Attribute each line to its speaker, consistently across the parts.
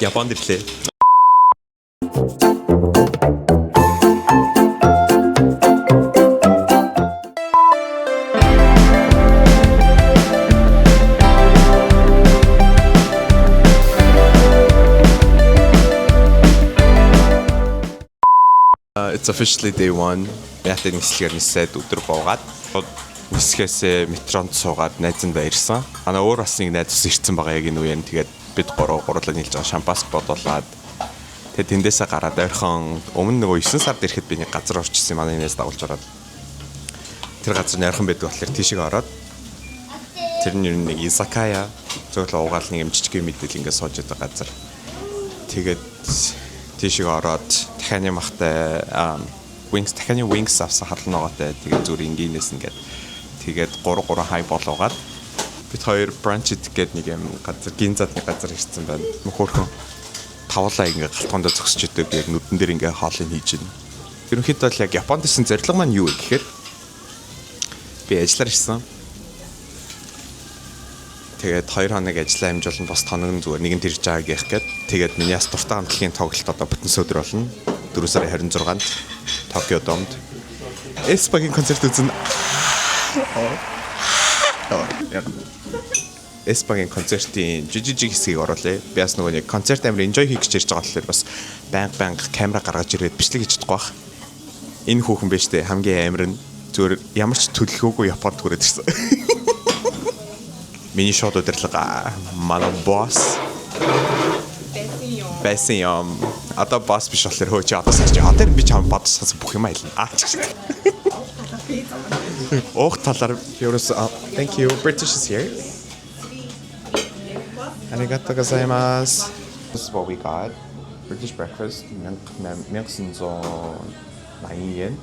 Speaker 1: Японд ирлээ. It's officially day 1. Яатын нислэгээр нисээд өдөр буугаад нисгээс метронд суугаад найзанд баярсан. Ана өөр бас нэг найз ирсэн байгаа яг энэ үеэн тэгээд бид гурлаа нийлж байгаа шампанс бодуулаад тэгээд тэндээсээ гараад ойрхон өмнө нөгөө 9 сард ирэхэд би нэг газар орчихсон манай нээс дагуулж ороод тэр газар ойрхон байдаг болохоор тийшээ ороод тэр нь нэг изакая зөвлөө угаал нэг юм жижиг мэдэл ингээд сууж байгаа газар. Тэгээд тийшээ ороод дахианы махтай дахианы wings авсан халуунаатай тэгээд зүгээр ингийнээс ингээд тэгээд 3 хай болоогаад бид хоёр brunch гэдэг нэг юм газар гинзад нэг газар ирсэн байна. Мөхөөрхөн тавлаа ингээд галтгоонд зогсож идэг яг нүдэн дээр ингээд хоолыг хийж байна. Ерөнхийдөө л яг Японд ирсэн зорилго маань юу вэ гэхээр би ажиллаар ирсэн. Тэгээд 2 хоног ажиллаа амжуулан бас хоног нь зүгээр нэгэн тэрж байгаа гэх гээд тэгээд миний бас дуртай хамтлагийн тоглолт одоо бүтэн өдөр болно. 4 сарын 26-нд Токио Домд Эспагийн концерт үзэн. Эспагийн концертын жижиг хэсгийг оруулъя. Би бас нөгөө нэг концерт амир enjoy хийх гэж ирж байгаа болохоор бас банга камера гаргаж ирээд бичлэг хийж чадахгүй байх. Энэ хүүхэн биш үү хамгийн амир нь зүгээр ямар ч төлөвлөгөөгүй Японд хүрээд ирсэн. Миний шоуд удирдлага манай босс Бэсэн одоо босс биш болохоор хөөч одоо сарч одоо би чам бодсон бүх юм айлна. Ох талаар ерөөс thank you British is here. Arigatou gozaimasu. This is what we got. British breakfast 1190 yen.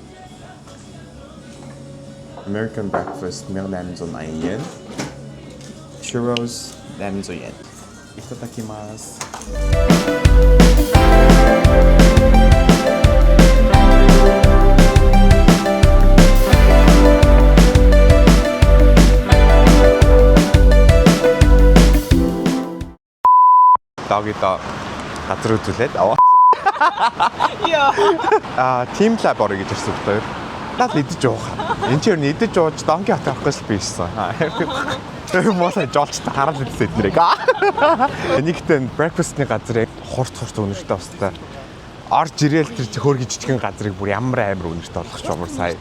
Speaker 1: American breakfast 1890 yen. Churros 800 yen. Itadakimasu. Дагита газар үзүүлээд аваа. Team lab орё гэж ирсэн хоёр. Наад идэж уух. Энд чинь идэж ууж донки хат авахгүйс би ирсэн. Тэр мосоо жолч хараад идсэн эднэрийг. Нэгтэн breakfast-ны газрыг хурц өнөртэй бастай. Орж ирээл тэр хөөргий жижигэн газрыг бүр ямар амар өнөртэй болгох ч юмар сая.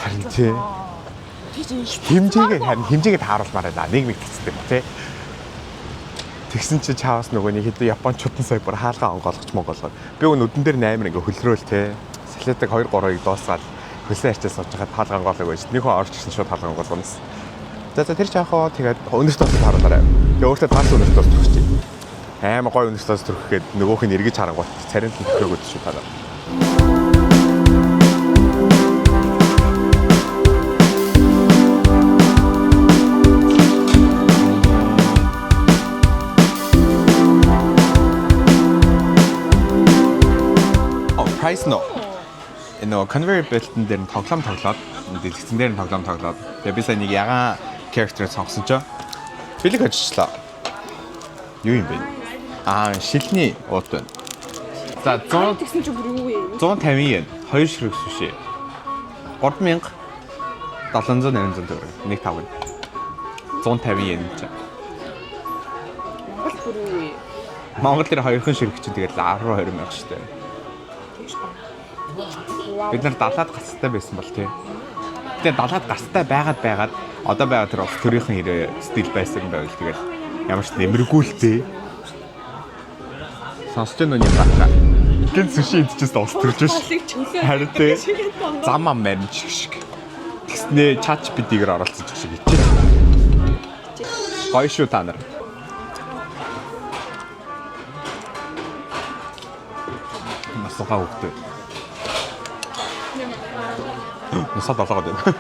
Speaker 1: Харин тий. Хэмжээгээ тааруулмаар байна. Нэг мэгцтэй тий. Тэгсэн чи чаавас нөгөө нэг хэд Япончууд нь сая бүр хаалгаа онгоолгоч монголгоо. Би нүдэн дээр амар ингээ хөлрөөл те. Салетаг 2-3-ыг дуусгаад хөлсөн арчаа сууж хаад хаалгаа онгоолгоо байж. Нэг хүн орж ирсэн шууд хаалгаа онгоолгоноос. За тэр чаахаа тэгээд өнөрт тос харуулаарай. Тэгээ өөртөө тас өнөрт тос төрчих чинь. Амар гой өнөрт тос төрөхгүй нөгөөх нь эргэж харангуут царинт нь төрөөгөөд шүү таа. Price no. Энэ conveyor belt-н дээр нь тоглоом тоглоод, дэлгэцэн дээр нь тоглоом тоглоод. Тэгээ би сая нэг ягаан character сонгосон ч. Бэлэг ажиллаа. Юу юм бэ? Шилний уут байна. За 100 тэгсэн чи бүр юу вэ? 150 yen. 2 ширхэг суши. 3700 800 төгрөг. Нэг тав. 150 yen ч. Монгол бүр юу вэ? Монгол дээр 2хан ширхэг чинь тэгээд 10-20 мянга штэ. Бид нар далаад гацтай байсан бол тий. Тэгээ далаад гацтай байгаад одоо байгаа тэр улс төрийнхэн хэрэг стил байсан байвал тэгэл ямар ч нэмэргүүлтэй. Сонсож байна уу юм байна. Гэн суши идчихсэн улс төрж ш. Харин тий. Зам ам мэрч шиг. Тэгснэ чач бидийгээр оролцож шиг ичээ. Гоё шүү та нар. Масуха хөвгтэй. Насаад болоод байна.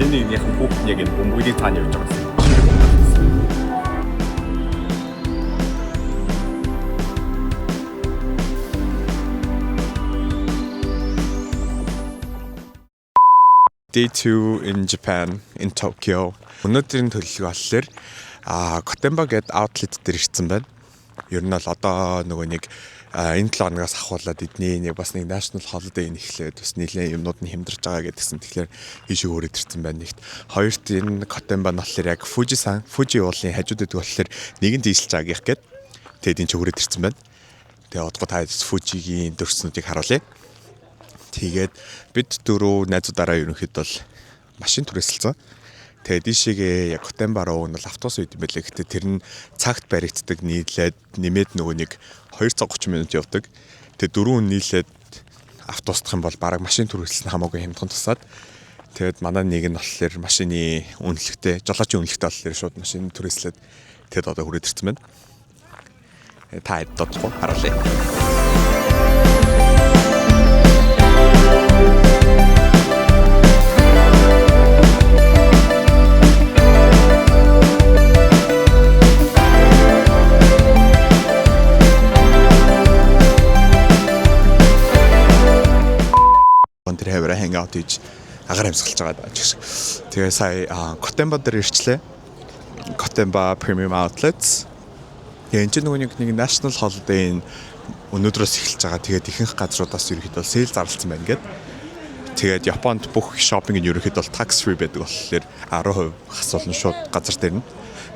Speaker 1: Энэ яг хүүхд яг энэ бөмбөгийн цаана явж байгаа юм. Day 2 in Japan in Tokyo. Өнөөдрийн төлөвлөгөө болохоор Gotemba гэдэг outlet дээр ирсэн байна. Ер нь бол одоо нөгөө нэг энэ 7 хоногоос ахуулаад эдний нэг бас нэг national holiday эхлээд бас нэлээд юмнууд нь хямдарч байгаа гэдгсэн. Тэгэхээр ийшээ өөрөд ирсэн байна нэгт. Хоёрт энэ Gotemba нь болохоор яг Fuji уулын хажууд байдаг болохоор нэгэн дийсэлж байгааг их гээд тэгээд энэ ч өөрөд ирсэн байна. Тэгээд одгоо та Fuji-гийн дөрснүүдийг харуулъя. Тэгээд бид дөрөв найзуудаараа ерөнхийдөө бол машин түрээсэлсэн. Тэгээд ийшээгээ яг Gotemba руу нь бол автобус үйд юм байлээ. Гэтэ тэр нь цагт баригддаг нийлээд нэмээд нөгөө нэг 2 цаг 30 минут явдаг. Тэгээд дөрөв нийлээд автобусдах юм бол бараг машин түрээсэлсэн хамаагүй хямдхан тусаад. Тэгээд манай нэг нь болохоор машины үнэлэхтэй, жолоочийн үнэлэхтэй болохоор шууд машин түрээслээд тэгээд одоо хүрээд ирсэн байна. Та хэд додох харуулъя. Тэр хэвээр hangout хийж агаар амьсгалж байгаа даа. Тэгээ сая Gotemba дээр ирчлээ. Gotemba Premium Outlets. Энд чинь нэг national holiday өнөөдрөөс эхэлж байгаа. Тэгээд ихэнх газруудаас ерөөхдөө sale зарлалцсан байна гэдэг. Тэгээд Японд бүх shopping нь ерөөхдөө tax free байдаг болохоор 10% хасуулна шууд газар дээр нь.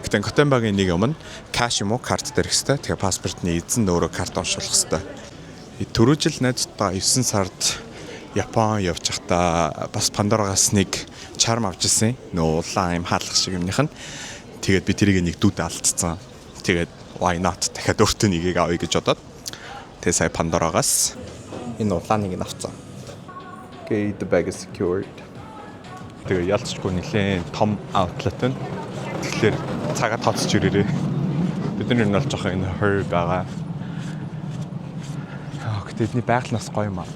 Speaker 1: Гэтэ Gotemba-гийн нэг юм нь cash юм уу карт дээр хэвээр. Тэгээ паспортны эзэн өөрөө карт оншуулах хэвээр. Түрүү жил найзтайгаа 9 сард Япон явж байхдаа бас Pandora-гаас нэг charm авч ирсэн. Нөө улаан юм хаалгах шиг юмных нь. Тэгээд би тэрийг нэг дүүд алдсан. Тэгээд why not дахиад өөртөө нэгийг авъя гэж бодоод тэгээд сая Pandora-гаас энэ улааныг авцсан. Okay, the bag is secured. Тэгээд ялцчгүй нэлээд том outlet нь. Тэгэхээр цагаа тооцож ирээрээ. Бидний нь бол жоохон энэ hurry байгаа. Тэдний байгалнаас гоё юм аа.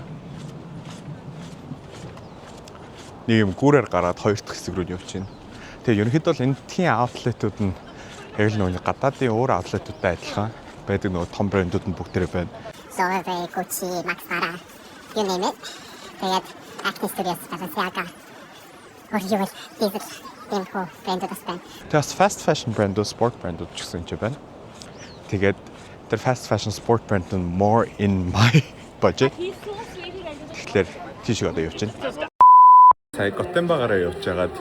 Speaker 1: Нэг юм гүүрээр гараад хоёр дахь хэсэг рүү явж байна. Тэгээ ерөнхийдөө бол энэ тхийн outlet-ууд нь яг л нөгөө гадаадын өөр outlet-уудтай адилхан байдаг нөгөө том брэндүүд нь бүгдээрээ байна.
Speaker 2: Zoe, Gucci, Max Mara, you name it. Тэгээд Acne Studios, Balenciaga, Oriol, Diesel, Demco брэндүүдээс байна.
Speaker 1: Тэгээс fast fashion брэндүүд, sport брэндүүд ч гэсэн юм байна. Тэгээд тэр fast fashion sport брэнд нь more in my budget. Тэгэхээр тийшээ одоо явж байна. Сая Gotemba-гаараа явж байгаад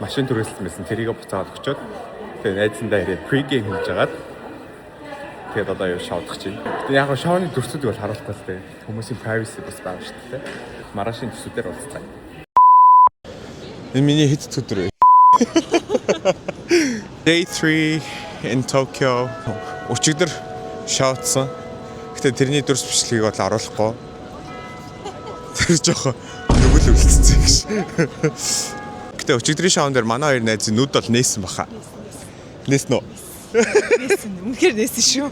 Speaker 1: машин түрээсэлсэн байсан. Тэрийг буцаад өгчөөд тэгээ найзсандаа ирээд pre-game хийж байгаад тэгээд одоо яв шоудах чинь. Тэгээд яг шоуны дүрсүүд бол харуултаа л дээ. Хүмүүсийн privacy бас байгаа шүү дээ. Маргаашийн төсүүдээр уулзцаа. Энэ миний хэд өдөр вэ? Day 3 in Tokyo. Өчигдөр шоудсан. Гэтэ тэрний дүрс бичлэгийг бол оруулахгүй. Тэр жоохон нүгэл үлдсэн гэж. Гэтэ өчигдрийн шоунд дээр манай хоёр найзын нүд бол нээсэн баха. Нээсэн үү?
Speaker 3: Нээсэн. Үнэхээр нээсэн шүү.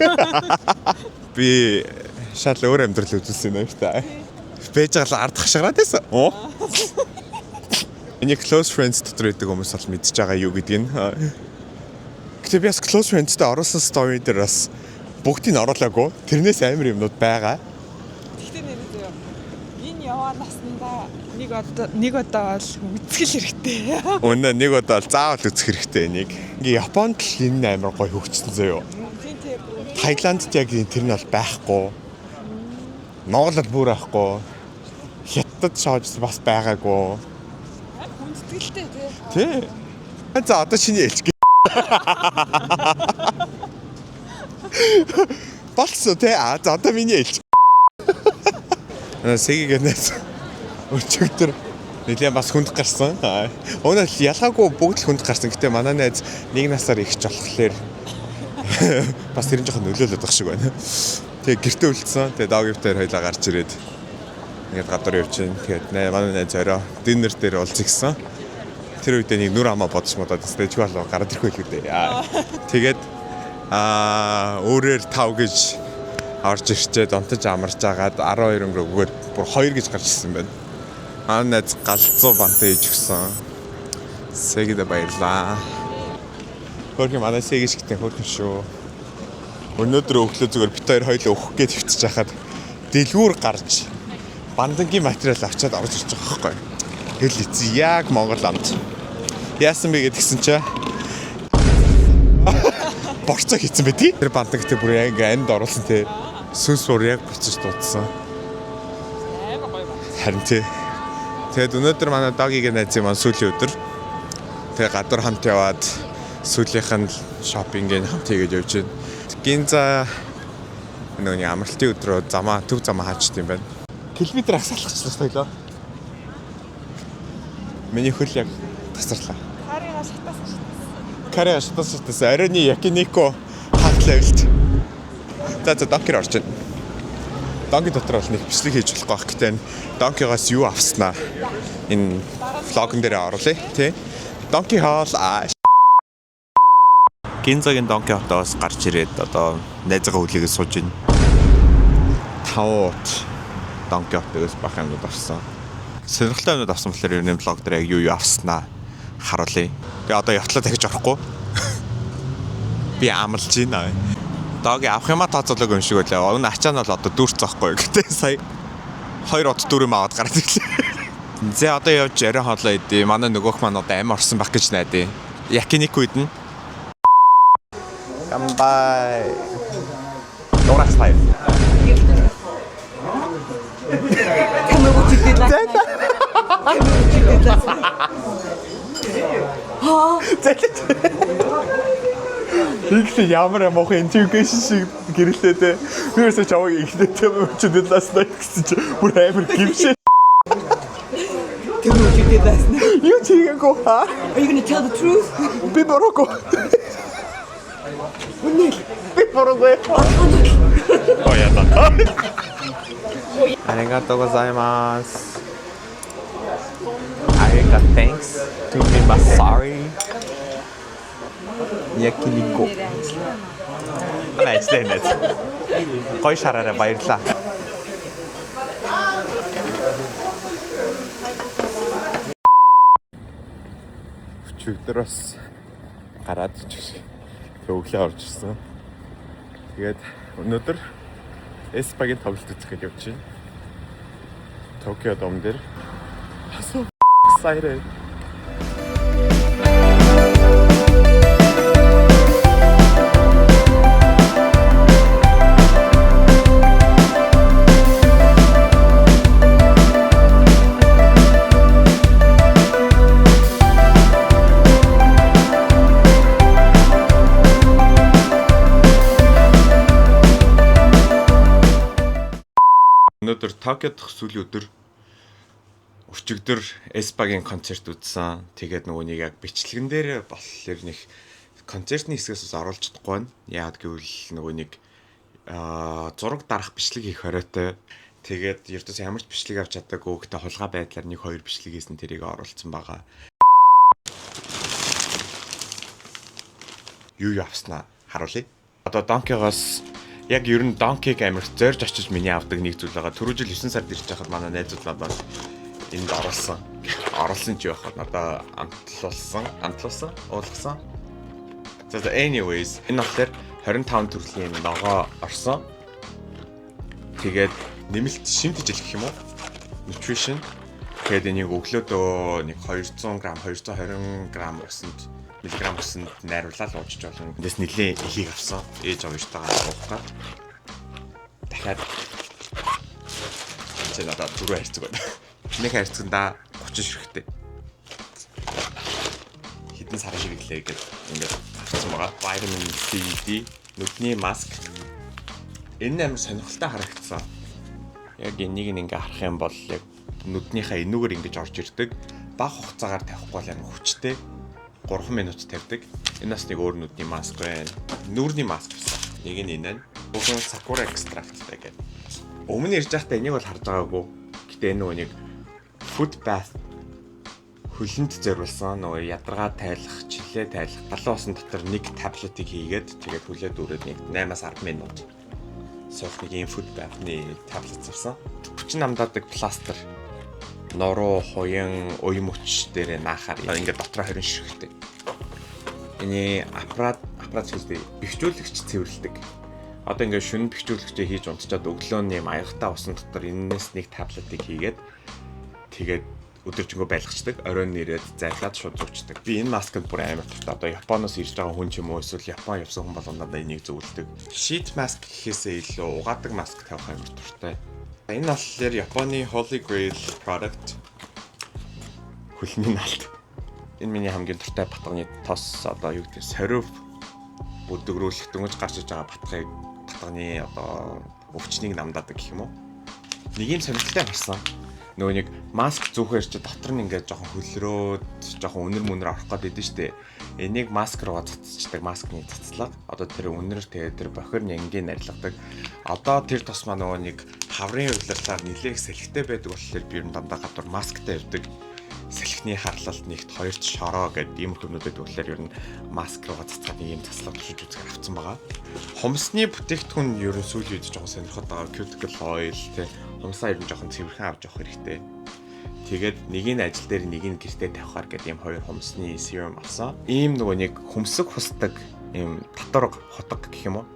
Speaker 1: Би шал өөр амьдрал үзүүлсэн юм та. Бэж гал ард хашгираад байсан. Оо. Энийг close friends дотор байдаг хүмүүс бол мэдж байгаа юу гэдгийг. Гэтэ би бас close friends-тэй оруулсан story дээр бас бүгдийг нь оруулаагүй. Тэрнээс амар юмнууд байгаа.
Speaker 3: Яваа наснда нэг удаа бол үзгэл хэрэгтэй.
Speaker 1: Үнэ нэг удаа заавал үзэх хэрэгтэй энийг. Ингээ Японд л энэ амар гоё хөгжсөн зөө юу. Таиландд яг тэр нь бол байхгүй. Монголд бүр байхгүй. Хятад шоуж бас байгаагүй.
Speaker 3: Хүндэтгэлтэй
Speaker 1: тий. За одоо чиний ээлж. Болсон тий. За одоо миний ээлж. Сэгийг нээс өчигдөр нэлээд бас хүнд гарсан. Өнөө ялгаагүй бүгд л хүнд гарсан. Гэтэ манай найз нэг насаар ихч болохоор бас тэр нь жоохон нөлөөлөд байгаа шиг байна. Тэгээ гэртээ үлдсэн. Тэгээ догивтээр хоёлаа гарч ирээд ингээд гадуур явж байна. Тэгээд манай найз орой динер дээр уулзсан. Тэр үедээ нэг нүр хамаа бодож модод стэйж болоо гараад ирэх байлгүй дээ. Тэгээд өөрөөр 5 гэж орж ирчээд онтож амарч агаад 12 өнгөрөөгөөд бүр 2 гэж гарч ирсэн байна. Манай найз галзуу бантай хийж өгсөн. Сэгэдэ баярлаа. Хөргөн манай сэгэж гэдэг хөргөн шүү. Өнөөдөр өглөө зүгээр бит хоёр хоёлоо өөх гээд хөвчөж хахад дэлгүүр гарч бандангийн материал авчаад орж ирж байгаа байхгүй. Хэл эцэг яг Монгол амт. Яасан бэ гэдгсэн чи борцоо хийцэн бэ тий? Тэр бандаг гэдэг бүр яг анд оруулсан тий. Сүнс бүр яг буцаж дуудсан.
Speaker 3: Амар гоё байна.
Speaker 1: Харин тий. Тэгэд өнөөдөр манай догийн найзын маань сүүлийн өдөр. Тэгээ гадуур хамт яваад сүүлийнх нь шопингийн хамт хийгээд явж байна. Гинза нөгөө амралтын өдрөө төв замаа хаачт юм байна. Километр салхачлаа соёлоо. Миний хөл яг тасарлаа. Карига шатаас арайны Якинико хатлавлт. За донкер орж байна. Донки дотор бол нэг бичлэг хийж болохгүй байх гэдэг нь донкигоос юу авснаа энэ влогон дээр оруулъя тий. Донки хаал Гинзагийн донки хотоос гарч ирээд одоо найзгаа хүлээгээд сууж байна. Тавт донки хотоос баханууд авсан. Сонирхолтой юмуд авсан болохоор энэ влог дээр яг юу авснаа харуулъя. Тэгээ одоо явтлаа дахиж орохгүй. Би амлж байна. Доги авах юмаа тооцоолог юм шиг байлаа. Өнө ачаа нь бол одоо дүүрч зоохгүй. Гэтэ сая 2 од дүүрэм аваад гараад ирлээ. Зэ одоо явж арай хоолоо идэ. Манай нөгөөх маань одоо амь орсон байх гэж найдаа. Якинико идэн. Камбай. Дурас файв.
Speaker 4: Tell me what you did last night. Tell me what you did last night.
Speaker 1: Ихтэй ямар мох интегрэшн шиг гэрэлтээтэй. Юусе чаваг ихтэй чөдөд ласнаа гэсэн чи бүр амар гимшээ.
Speaker 4: Tell me what you did last night.
Speaker 1: Юу чигээгүй хаа?
Speaker 4: Are you going to tell the truth?
Speaker 1: Би бороогүй. Би бороогүй. Ояда. Arigatou gozaimasu. Thanks to me Masari. Yakiniku. Nice day. Гоё шараараа баярлаа. Өчигдөр бас гараад өглөө орж ирсэн. Тэгээд өнөөдөр Эспагийн тоглолт үзэх гэж явж байна. Токио дом дээр. So excited. Өнөөдөр Токиод дах сүүлийн өдөр өчигдөр Эспагийн концерт үзсэн. Тэгээд нөгөө нэг яг бичлэгэн дээр болохоор нэг концертны хэсгээс оруулж чадахгүй байна. Яагаад гэвэл нөгөө нэг зураг дарах бичлэг хийх хориотой. Тэгээд ердөөс ямар ч бичлэг авч чадаагүй. Гэхдээ хулгай байдлаар 1-2 бичлэг хийсэн тэрийг оруулсан байгаа. Юу явснаа харуулъя. Одоо Донкигоос яг ер нь Донкиг амир зорж очиж миний авдаг нэг зүйл байгаа. Түрүү жил 9 сард ирж байхад манай найзууд надад энд оруулсан. Оруулсан ч яхад надад уулгасан. За anyways энэ болохоор 25 төрлийн ногоо орсон. Тэгээд нэмэлт шимтэж гэх юм уу? Nutrition. Тэгээд энийг өглөөдөө нэг 200 г, 220 г усанд миллиграм усанд найруулаад уужиж болно. Эндээс нэлээд ихийг авсан. Ээж аваажтайгаа уухгүй. Дахиад чи надад 4 хайрцаг байна. Нэг хайрцагнда 30 ширхтээ. Хитэн сарын хэрэглээ гэж ингээд авсан байгаа. Vitamin C, D, нүдний маск. Энэ амар сонирхолтой харагдсан. Яг энийг ингээ харах юм бол яг нүднийхээ энүүгээр ингэж орж ирдэг. Бага хугацаагаар тавихгүй бол амар хүчтэй. 3 минут тавьдаг. Энэ бас нэг өөр нүдний маск байна. Нүүрний маск гэсэн. Нэг нь энэ. Бүгэн Sakura extract гэдэг. Өмнө ирж байхдаа энийг бол харж байгаагүй. Гэтэ энэ нөгөө нэг foot bath хөлөнд зориулсан нөгөө ядаргаа тайлах, чилээ тайлах, галуу усан дотор нэг таблетыг хийгээд тэгээд хүлээд дүүрээд нэг 8-10 минут суух нэг юм foot bath-ны таблет авсан. Хүчин намдаадаг пластер нороо, хуян, уян мөч дээр наахаар ингээд дотроо 20 ширхтээ. Энэ аппарат хэлдэг бэхжүүлэгч цэвэрлдэг. Одоо ингээд шөнө бэхжүүлэгчээ хийж унтчаад өглөө нь юм аягтай усан дотор энэс нэг таблетыг хийгээд тэгээд өдөржингөө байлгачдаг. Оройн нэрээд зайлаад шууд зүүчдэг. Би энэ масканд бүр амар дуртай. Одоо Японоос ирж байгаа хүн ч юм уу эсвэл Япон явсан хүн бол надад энийг зөвлөдөг. Sheet mask гэхээсээ илүү угаадаг маск тавих амар дуртай. Энэ болохоор Японы Holy Grail product. Хөлний наалт. Энэ миний хамгийн дуртай батганы тос одоо юу гэдэг сорив бүдгрүүлэх дөнгөж гарч иж байгаа батганы одоо өвчнийг намдаадаг гэх юм уу. Нэг юм сонирхолтой гарсан. Нөгөө нэг маск зүүхээр чи дотор нь ингээд жоохон хөлрөөд жоохон үнэр орох гээд идэв штэ. Энийг маск руугаа цацчихдаг, маскны цацлага. Одоо тэр үнэр тэгээ тэр бохир нянгийн арилгадаг. Одоо тэр тус маа нөгөө нэг хаврын удирдлаар нэлээх салхитай байдаг болохоор би ер нь дандаа гадуур масктай явдаг. Салхины харлалт нэгт хоёрт шороо гэдэг ийм хүмүүдэд болохоор ер нь маск руугаа цацгаад нэг юм цацлага тушиж үзэх авцсан байгаа. Хумсны бүтээгдэхүүн ер нь сүүлийн үед жоохон сонирхоод байгаа. Cuticle oil тэ хумсаа ер нь жоохон цэвэрхэн авч явах хэрэгтэй. Тэгээд нэг нь ажил дээр нэг нь гэртээ тавихаар гэдэг ийм хоёр хумсны serum авсан. Ийм нөгөө нэг хөмсөг хусдаг ийм татвар хотог гэх юм уу?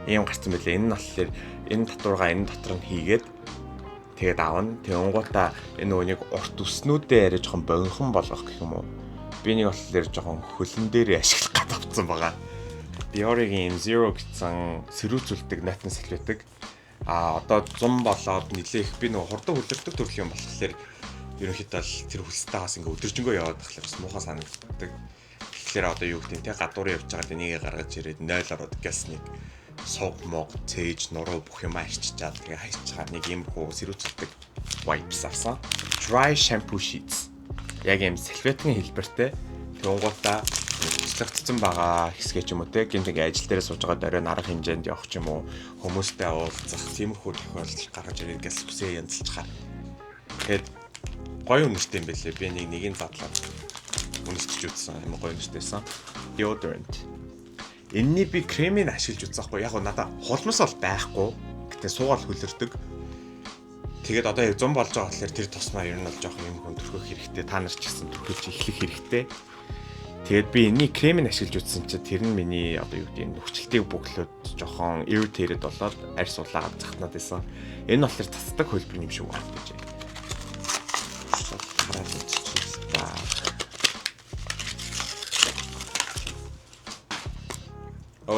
Speaker 1: Ийм гарсан байлээ. Энэ нь болохоор энэ татваргаа энэ дотор нь хийгээд тэгээд аавна. Тэнгуутаа энэ нөгөө нэг урт үснүүдээ арай жоохон богинохон болгох гэх юм уу? Би нэг болохоор жоохон хөлн дээр ашиглах гэж авсан байгаа. Biore-гийн Zero гэсэн сэрүүцүүлдэг нотны салвитыг одоо 100 болоод нилээх би нөгөө хурдан хөлөрдөг төрлийн юм болохоор ерөнхийдөө тэр хөлстаагаас ингээ өдөржингөө яваад тахлаа бас муухай санагддаг. Тэгэхээр одоо юу гэдэг нь те гадуур явж байгаад энийг гаргаж ирээд 0 ороод гэснийг сууг мог цээж нуруу бүх юм арчичаад тэгээ хайчгаа нэг юм хөө сэрүүцүүлдэг wipes авсан. Dry shampoo sheets. Яг юм салфетын хэлбэртэй тэнгуутаа цэцэгдсэн байгаа хэсгээ ч юм уу те гинт ингээ ажил дээрээ сууж байгаа дөрөө арга хэмжээнд явах ч юм уу хүмүүстэй уулзах тиймэрхүү тохиолдол гаргаж ирээд гэс хүсээ янзлцахаар тэгээд гоё үнэртэй юм байлээ би нэгийг задлаад үнэрчж үзсэн юм гоё үнэртэйсэн deodorant энэний би кремийг ашиглаж үзсахгүй яг надаа хулмас бол байхгүй гэтээ суугаал хөлөрдөг тэгээд одоо 100 болж байгаа болохоор тэр тусмаа ер нь бол жоох юм хүн төрхөх хэрэгтэй та нар ч гэсэн төрхөж эхлэх хэрэгтэй. Тэгээд би энийг кремийг ашиглаж үзсэн чинь тэр нь миний одоо юу гэдэг нь нөхцөлтийг бөглөөд жоохон irritated болоод арьс улаад захнаад байсан. Энэ болохоор цацдаг хөлбөр юм шиг байна гэж. Хараад үзчихлээ.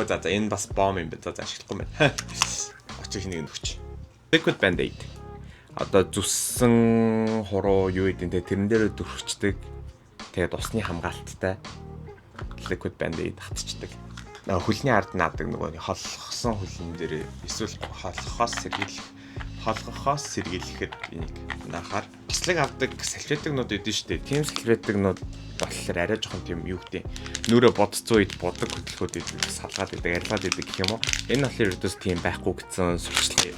Speaker 1: За энэ бас бом юм байна. За ашиглахгүй байна. Очих нэг нөхч. Liquid Band-Aid. Одоо зүссэн хуруу юу гэдэг нь тэрэн дээр дөрвчдөг. Тэгээд усны хамгаалттай liquid band-aid хатчихдаг. Хөлний ард наадаг нөгөө холгосон хөлн дээр эсвэл холгохоос сэргийлэхэд энийг наахаар туслаг авдаг салфетикнууд өгдөн штэ. Тийм салфетикнууд болохоор арай жоохон тийм юу гэдэг нүрэ бодцсон үед бодог хөдөлгөөд идэх салгаад идэг, арилгаад идэг гэх юм уу. Энэ болохоор ердөөс тийм байхгүй гэсэн сурчлага.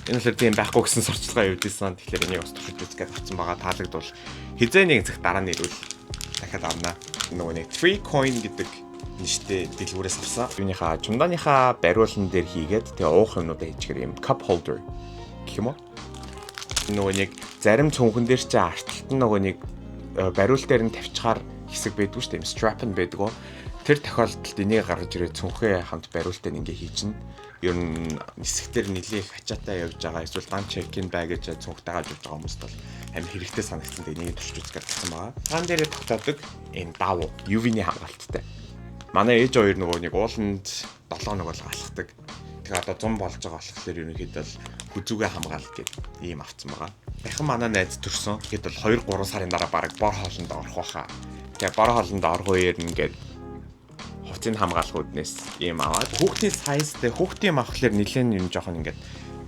Speaker 1: Энэ болохоор тийм байхгүй гэсэн сурчлагаа явуулсан. Тэгэхээр энийг бас туршиж үзэх гэж авсан байгаа. Таалагдвал хизээ нэг цаг дараа нь ирвэл дахиад авна. Нөгөө нэг 3 coin гэдэг ништэй дэлгүүрээс авсан. Юуныхаа чумдааныхаа бариулан дээр хийгээд тэгээ уух юмнуудаа хийчихэр юм cup holder гэх юм уу. Нөгөө нэг зарим цүнхэн дээр чи арталт нь нөгөө нэг бариул дээр нь тавьчихаар хэсэг байдгүй шүү дээ. Strap нь байдгүй. Тэр тохиолдолд энийг гаргаж ирээд цүнхээ хамт бариултаа ингээ хийчихнэ. Ер нь нисгтэр нэлээх ачаатай явж байгаа эсвэл дан check-in baggage цүнхтэй гаж явж байгаа хүмүүст бол амин хэрэгтэй санагдсан дээ энийг туршиж үзэх гэсэн байгаа. Таан дээрээ тогтоодог энэ давуу UV-ний хамгаалттай. Манай ээж хоёр нөгөө нэг ууланд 7 хоног бол алхдаг. Тэгээ одоо 100 болж байгаа болохоор ерөнхийдөө хүзүүгээ хамгаалт гэдэг ийм авцсан байгаа. Дахин манай найз төрсөн. Тэгэхэд бол 2-3 сарын дараа баг бор хоолнд орох байхаа. Тэгээ бор хоолнд орох үеэр ингээд хувцсыг хамгаалах үднээс ийм аваад хүүхдийн сайзтай хүүхдийн авахлаар нэлээд юм жоохон ингээд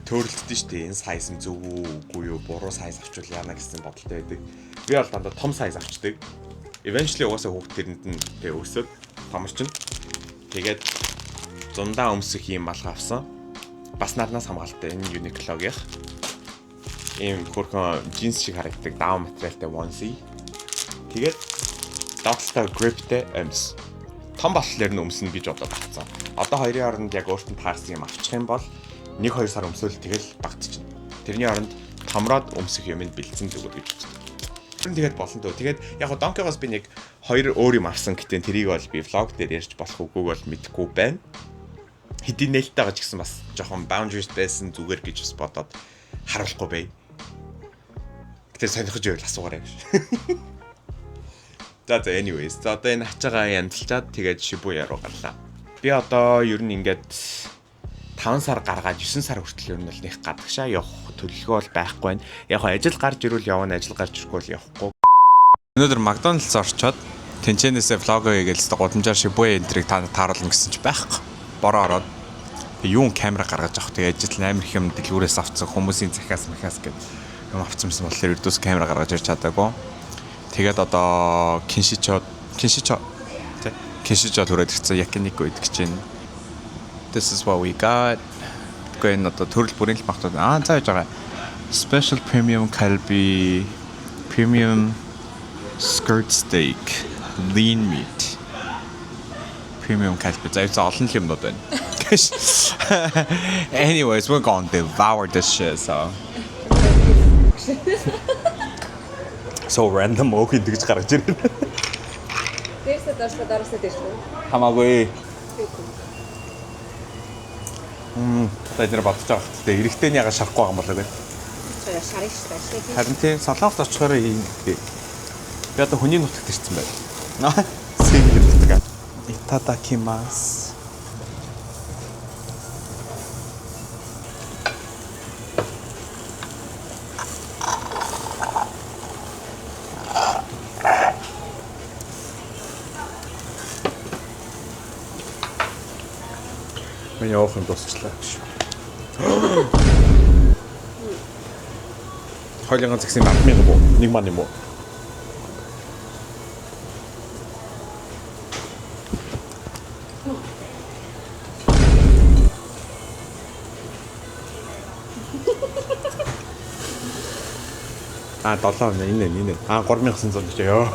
Speaker 1: төөрөлдсөн шүү дээ. Энэ сайз нь зөв үгүй юу? Буруу сайз авчвал яана гэсэн бодолтой байдаг. Би бол дандаа том сайз авчдаг. Eventually угаасаа хүүхдтэрэнд нь тэгээ өсөд томорчин. Тэгээд зундаа өмсөх юм малгай авсан. Бас нарнаас хамгаалтай энэ Uniqlo-гийнх. Ийм хөрхөн джинс шиг харагддаг даун материалтай onesie. Тэгээд доотлоо gripтэй өмс. Том болохоор нь өмснө гэж бодоод авцсан. Одоо хоёрын оронд яг өөртөө таарсан юм авчих юм бол 1-2 сар өмсөөл тэгэл багтчихна. Тэрний оронд томроод өмсөх юм бэлдсэн зүгээр гэж үздэг. Тэгээд болно дөө. Тэгээд яг го Donkey-гоос би нэг 2 өөр юм авсан гэтэн тэрийг бол би vlog дээр ярьж болох үгүйг бол мэдэхгүй байна. Хэдийн нээлттэй байгаа ч гэсэн бас жоохон boundaries байсан зүгээр гэж бас бодоод харуулахгүй бай. Тэр сонирхож байвал асуугаарай гэж. За anyways. За одоо энэ хачаага янзлчаад тэгээд Shibuya руу гарлаа. Би одоо ер нь ингээд 5 сар гаргаад 9 сар хүртэл ер нь бол нэг гадагшаа явах төлөвлөгөө бол байхгүй байна. Яг хоо ажил гарч ирвэл явна, ажил гарч ирэхгүй бол явахгүй. Өнөөдөр Макдоналдс орчоод тэнцэнээсээ влог хийгээл өстө гудамжаар Shibuya энтрийг тааруулна гэсэн чи байхгүй. Бороо ороод юун камера гаргаж авах. Тэгээ ажил амар их юм дэлгүүрээс авцсан хүмүүсийн захиас махаас гэдэг юм авцсан юм болохоор ердөөс камера гаргаж ирч чадаагүй. Тэгээд одоо Киншичод хүрээд ирсэн Yakiniku гэдэг чинь. This is what we got. Гэхдээ энэ одоо төрөл бүрийн л багтаад зааж байгаа. Special premium kalbi, premium skirt steak, lean meat. Premium kalbi. За энэ олон юмнууд байна. Anyways, we're going to devour this shit so random okay гэж гаргаж ирнэ.
Speaker 4: Дээрсээ доошлоо дээрш.
Speaker 1: Хамаагүй. Тэдэр бодож байгаа хэрэгтэй. Эрэхтэй нь яга шарахгүй байгаа юм болоо гэх.
Speaker 4: Шарах шүү дээ.
Speaker 1: Харин тийм солонгост очихоор ийм би одоо хүний нутагт ирсэн байна. Сэг гэдэг. Итадакимас. Миний уух юм дуусчлаа. Хойлонго згсэн надмын юм уу? Нэг маань юм уу? А 7 энэ. 3900 ч ёо.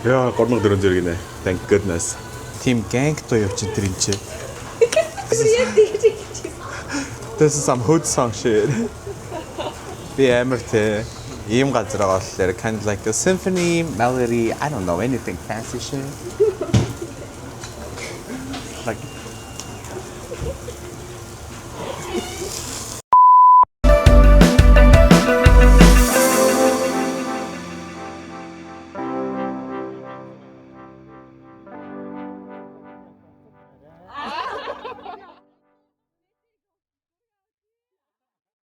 Speaker 1: Ёо 3400 гинэ. Thank goodness. Team gang то явчих тэр энэ чи. This is some hood song shit. Би амар тэ ийм газар байгаа болохоор kind of like a symphony melody, I don't know anything fancy shit.